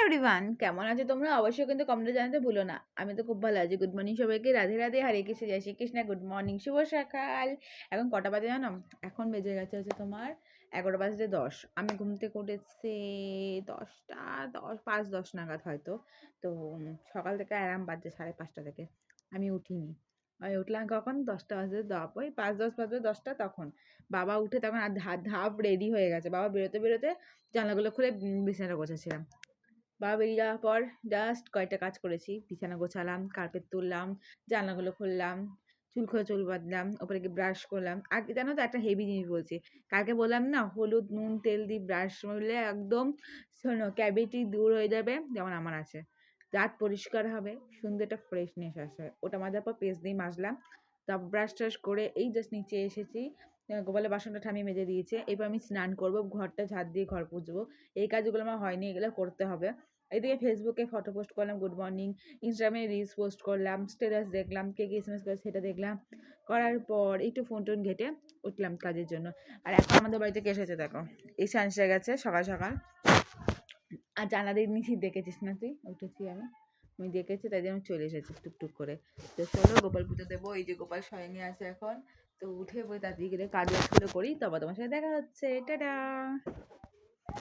Everyone, কেমন আছো তোমরা? অবশ্যই কিন্তু কমেন্টে জানাতে ভুলো না। আমি তো খুব ভালো আছি। গুড মর্নিং সবাইকে, রাধে রাধে, হরে কৃষ্ণ, জয় শ্রীকৃষ্ণ, গুড মর্নিং, শুভ সকাল। এখন কটা বাজে জানো? এখন বেজে গেছে হচ্ছে তোমার 11:10। আমি ঘুম থেকে উঠেছি 5:10 নাগাদ হয়তো। তো সকাল থেকে অ্যালার্ম বাজছে 5:30 থেকে, আমি উঠিনি। আমি উঠলাম কখন? 10টা বাজে, 5:10 বাজবে 10টা। তখন বাবা উঠে তখন হাত ধাপ রেডি হয়ে গেছে। বাবা বেরোতে বেরোতে জানলাগুলো খুলে বিছানাটা গোছাচ্ছিলাম। বাবা বেরিয়ে যাওয়ার পর জাস্ট কয়েকটা কাজ করেছি। বিছানা গোছালাম, কার্পেট তুললাম, জানলাগুলো খুললাম, চুল বাঁধলাম, ওপরে গিয়ে ব্রাশ করলাম। আগে জানো তো একটা হেভি জিনিস বলছি, কালকে বললাম না হলুদ নুন তেল দিয়ে ব্রাশ করলে একদম শোনো ক্যাভিটি দূর হয়ে যাবে, যেমন আমার আছে। দাঁত পরিষ্কার হবে, সুন্দর একটা ফ্রেশনেস আসে। ওটা মাজার পর পেস্ট দিয়ে মাজলাম, তারপর ব্রাশ ট্রাশ করে এই জাস্ট নিচে এসেছি। গোপালের বাসনটা ঠামিয়ে মেজে দিয়েছে। এবার আমি স্নান করবো, ঘরটা ঝাড় দিয়ে ঘর পুছবো। এই কাজগুলো আমার হয়নি, এগুলো করতে হবে। এদিকে ফেসবুকে ফটো পোস্ট করলাম গুড মর্নিং, ইনস্টাগ্রামে রিলস পোস্ট করলাম, স্ট্যাটাস দেখলাম, কে কে এসএমএস করে সেটা দেখলাম। করার পর একটু ফোন টোন ঘেটে উঠলাম কাজের জন্য। আর এখন আমাদের বাড়িতে কে এসেছে দেখো, এসে আনসে গেছে সকাল সকাল। আর জানলা দিয়ে নিচে দেখেছিস না তুই? উঠেছি আমি দেখেছি, তাই জন্য চলে এসেছি টুকটুক করে। তো চলো গোপাল পুজো দেবো। এই যে গোপাল স্বয়ংই আছে এখন। তো উঠে বই তাড়াতাড়ি গেলে কাজগুলো করি, তারপর তোমার সাথে দেখা হচ্ছে। টাটা।